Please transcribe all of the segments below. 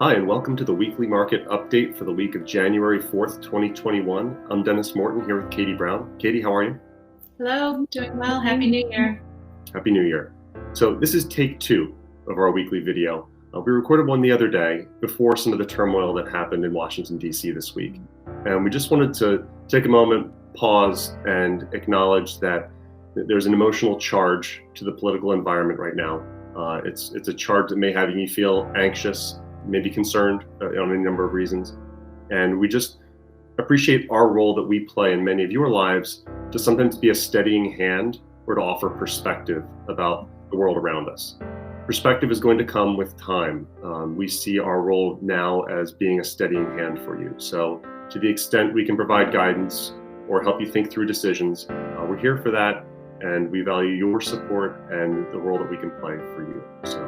Hi, and welcome to the weekly market update for the week of January 4th, 2021. I'm Dennis Morton here with Katie Brown. Katie, how are you? Hello, doing well. Happy New Year. Happy New Year. So, this is take two of our weekly video. We recorded one the other day before some of the turmoil that happened in Washington, D.C. this week. And we just wanted to take a moment, pause, and acknowledge that there's an emotional charge to the political environment right now. It's a charge that may have you feel anxious, maybe concerned on a number of reasons. And we just appreciate our role that we play in many of your lives to sometimes be a steadying hand or to offer perspective about the world around us. Perspective is going to come with time. We see our role now as being a steadying hand for you. So, to the extent we can provide guidance or help you think through decisions, we're here for that, and we value your support and the role that we can play for you. So,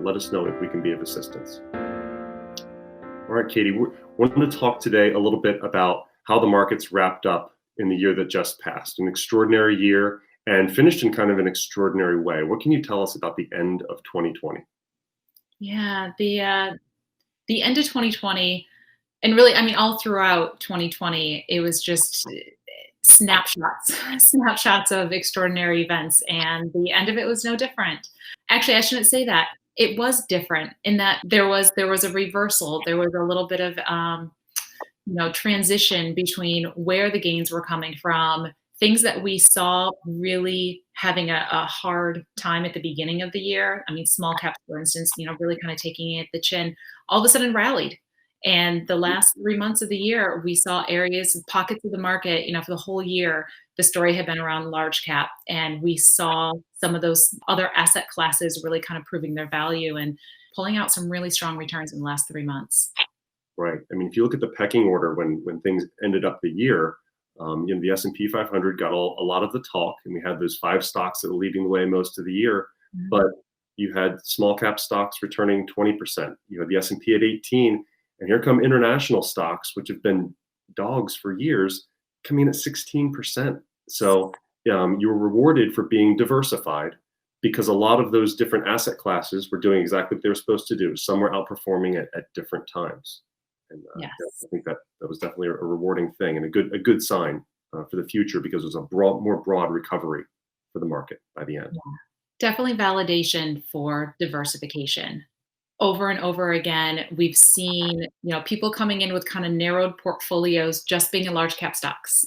let us know if we can be of assistance. All right, Katie, we're going to talk today a little bit about how the markets wrapped up in the year that just passed, an extraordinary year, and finished in kind of an extraordinary way. What can you tell us about the end of 2020? Yeah, the end of 2020, and really, I mean, all throughout 2020, it was just snapshots of extraordinary events, and the end of it was no different. Actually, I shouldn't say that. It was different in that there was a reversal. There was a little bit of transition between where the gains were coming from, things that we saw really having a hard time at the beginning of the year. I mean, small caps, for instance, really kind of taking it at the chin, all of a sudden rallied. And the last 3 months of the year, we saw areas, pockets of the market, for the whole year, the story had been around large cap. And we saw some of those other asset classes really kind of proving their value and pulling out some really strong returns in the last 3 months. Right. I mean, if you look at the pecking order when things ended up the year, the S&P 500 got a lot of the talk, and we had those five stocks that were leading the way most of the year. Mhm. But you had small cap stocks returning 20%. You had the S&P at 18, and here come international stocks, which have been dogs for years, coming in at 16%. So you were rewarded for being diversified because a lot of those different asset classes were doing exactly what they were supposed to do. Some were outperforming at different times. And Yes. I think that was definitely a rewarding thing and a good sign for the future, because it was a more broad recovery for the market by the end. Yeah. Definitely validation for diversification. Over and over again, we've seen, people coming in with kind of narrowed portfolios, just being in large cap stocks,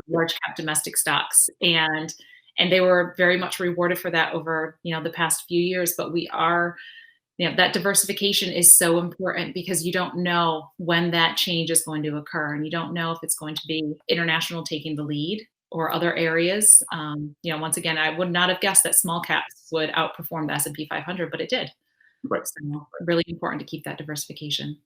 large cap domestic stocks, and they were very much rewarded for that over, the past few years. But we are, that diversification is so important because you don't know when that change is going to occur, and you don't know if it's going to be international taking the lead or other areas. Once again, I would not have guessed that small caps would outperform the S&P 500, but it did. Right. So really important to keep that diversification.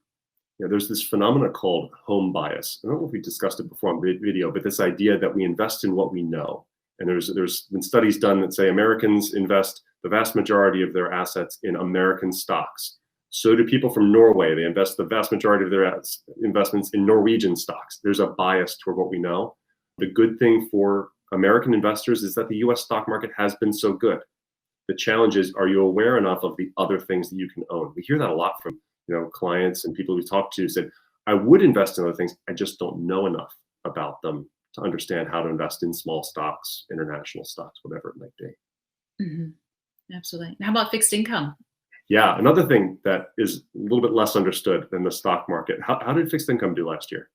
Yeah, there's this phenomena called home bias. I don't know if we discussed it before on video, but this idea that we invest in what we know. And there's been studies done that say Americans invest the vast majority of their assets in American stocks. So do people from Norway. They invest the vast majority of their investments in Norwegian stocks. There's a bias toward what we know. The good thing for American investors is that the US stock market has been so good. The challenge is, are you aware enough of the other things that you can own? We hear that a lot from clients and people we talk to said, I would invest in other things. I just don't know enough about them to understand how to invest in small stocks, international stocks, whatever it might be. Absolutely. How about fixed income? Yeah, another thing that is a little bit less understood than the stock market. How did fixed income do last year?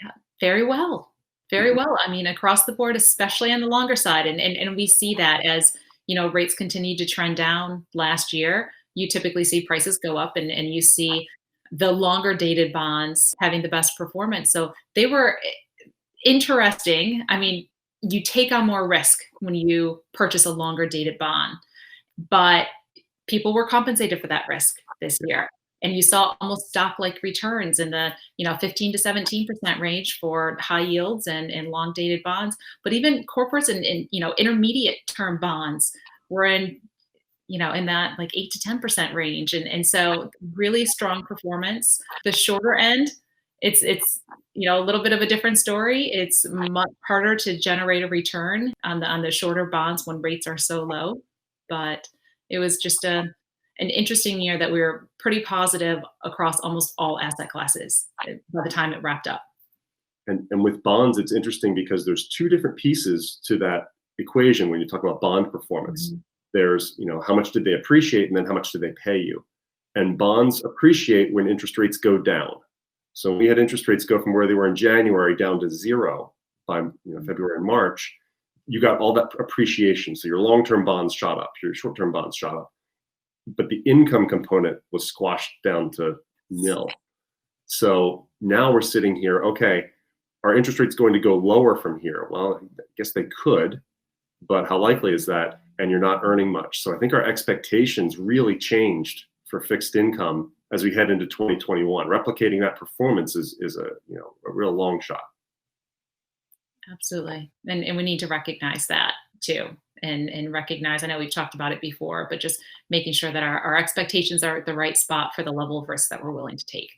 Yeah, very well. Very well. I mean, across the board, especially on the longer side. And we see that as, rates continue to trend down last year. You typically see prices go up, and you see the longer dated bonds having the best performance. So they were interesting. I mean, you take on more risk when you purchase a longer dated bond, but people were compensated for that risk this year. And you saw almost stock-like returns in the 15 to 17% range for high yields and long dated bonds. But even corporates and intermediate term bonds were in that like 8 to 10% range. And so really strong performance. The shorter end, it's a little bit of a different story. It's much harder to generate a return on the shorter bonds when rates are so low. But it was just an interesting year that we were pretty positive across almost all asset classes by the time it wrapped up. And with bonds, it's interesting because there's two different pieces to that equation when you talk about bond performance. Mm-hmm. There's, how much did they appreciate and then how much did they pay you? And bonds appreciate when interest rates go down. So we had interest rates go from where they were in January down to zero by February and March. You got all that appreciation. So your long-term bonds shot up, your short-term bonds shot up. But the income component was squashed down to nil. So now we're sitting here, okay, are interest rates going to go lower from here? Well, I guess they could, but how likely is that? And you're not earning much. So I think our expectations really changed for fixed income as we head into 2021. Replicating that performance is a real long shot. Absolutely. And we need to recognize that too. And recognize, I know we've talked about it before, but just making sure that our expectations are at the right spot for the level of risk that we're willing to take.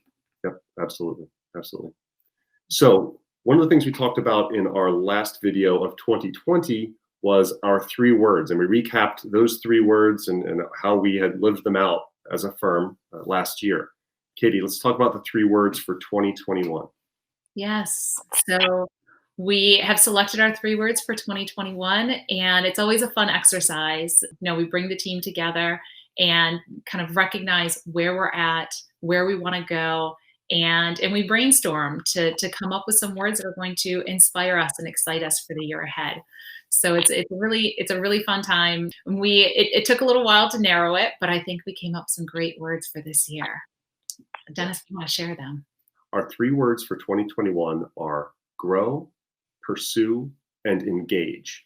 Yep, absolutely. Absolutely. So one of the things we talked about in our last video of 2020 was our 3 words. And we recapped those 3 words and how we had lived them out as a firm last year. Katie, let's talk about the 3 words for 2021. Yes. So we have selected our 3 words for 2021, and it's always a fun exercise. We bring the team together and kind of recognize where we're at, where we want to go, and we brainstorm to come up with some words that are going to inspire us and excite us for the year ahead. So it's a really fun time. It took a little while to narrow it, but I think we came up with some great words for this year. Dennis, you want to share them? Our 3 words for 2021 are grow, pursue, and engage.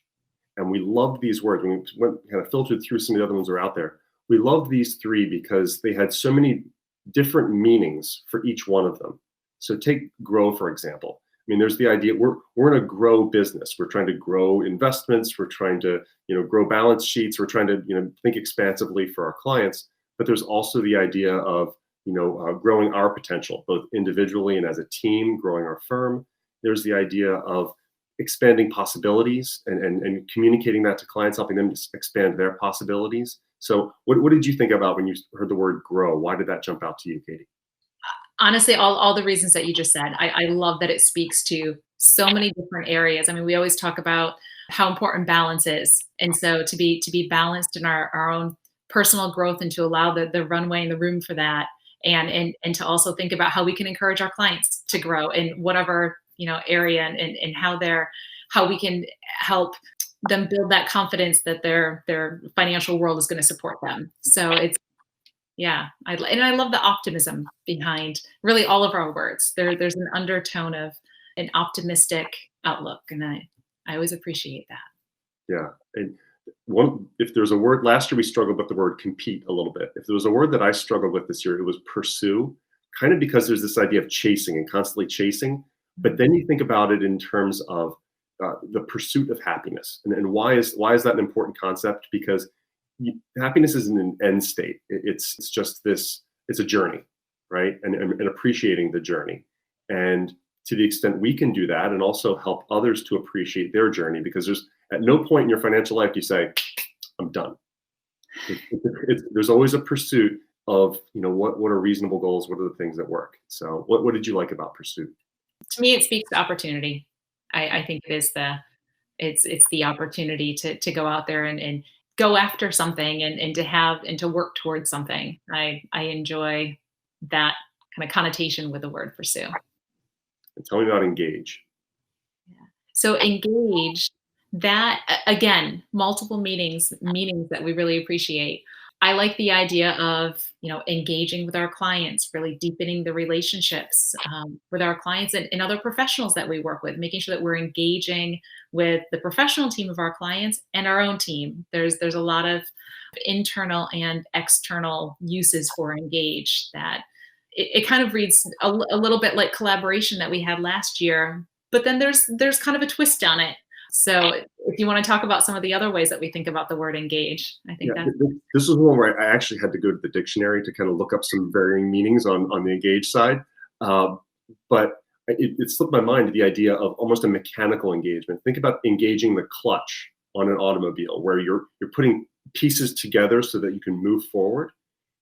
And we love these words. When we kind of filtered through some of the other ones that are out there, we love these 3 because they had so many different meanings for each one of them. So take grow, for example. I mean, there's the idea we're in a grow business. We're trying to grow investments. We're trying to, grow balance sheets. We're trying to, think expansively for our clients. But there's also the idea of, growing our potential, both individually and as a team, growing our firm. There's the idea of expanding possibilities and communicating that to clients, helping them to expand their possibilities. So what did you think about when you heard the word grow? Why did that jump out to you, Katie? Honestly, all the reasons that you just said. I love that it speaks to so many different areas. I mean, we always talk about how important balance is. And so to be balanced in our own personal growth and to allow the runway and the room for that. And to also think about how we can encourage our clients to grow in whatever area and how we can help them build that confidence that their financial world is going to support them. So I love the optimism behind really all of our words. There's an undertone of an optimistic outlook, and I always appreciate that. Yeah, and if there's a word, last year we struggled with the word compete a little bit. If there was a word that I struggled with this year, it was pursue, kind of because there's this idea of chasing and constantly chasing. But then you think about it in terms of the pursuit of happiness, and why is that an important concept? Because happiness isn't an end state. It's just this. It's a journey, right? And appreciating the journey, and to the extent we can do that, and also help others to appreciate their journey, because there's at no point in your financial life do you say, "I'm done." There's always a pursuit of what are reasonable goals, what are the things that work. So what did you like about pursuit? To me, it speaks to opportunity. I think it is it's the opportunity to go out there and go after something and to work towards something. I enjoy that kind of connotation with the word pursue. And tell me about engage. Yeah. So engage, that again, multiple meanings that we really appreciate. I like the idea of engaging with our clients, really deepening the relationships with our clients and other professionals that we work with, making sure that we're engaging with the professional team of our clients and our own team. There's a lot of internal and external uses for engage that it kind of reads a little bit like collaboration that we had last year, but then there's kind of a twist on it. So if you want to talk about some of the other ways that we think about the word engage, I think this was one where I actually had to go to the dictionary to kind of look up some varying meanings on the engage side. But it slipped my mind to the idea of almost a mechanical engagement. Think about engaging the clutch on an automobile, where you're putting pieces together so that you can move forward.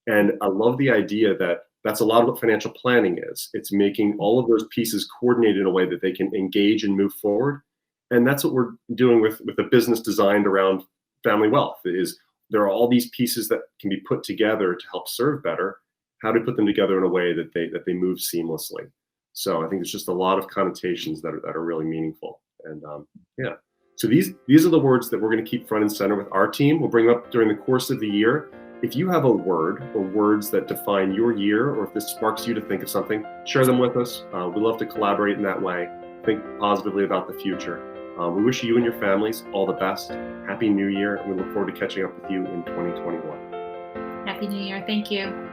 And I love the idea that that's a lot of what financial planning is. It's making all of those pieces coordinated in a way that they can engage and move forward. And that's what we're doing with a business designed around family wealth. Is there are all these pieces that can be put together to help serve better. How to put them together in a way that they move seamlessly. So I think it's just a lot of connotations that are really meaningful. And yeah. So these are the words that we're going to keep front and center with our team. We'll bring up during the course of the year. If you have a word or words that define your year, or if this sparks you to think of something, share them with us. We love to collaborate in that way. Think positively about the future. We wish you and your families all the best. Happy New Year, and we look forward to catching up with you in 2021. Happy New Year. Thank you.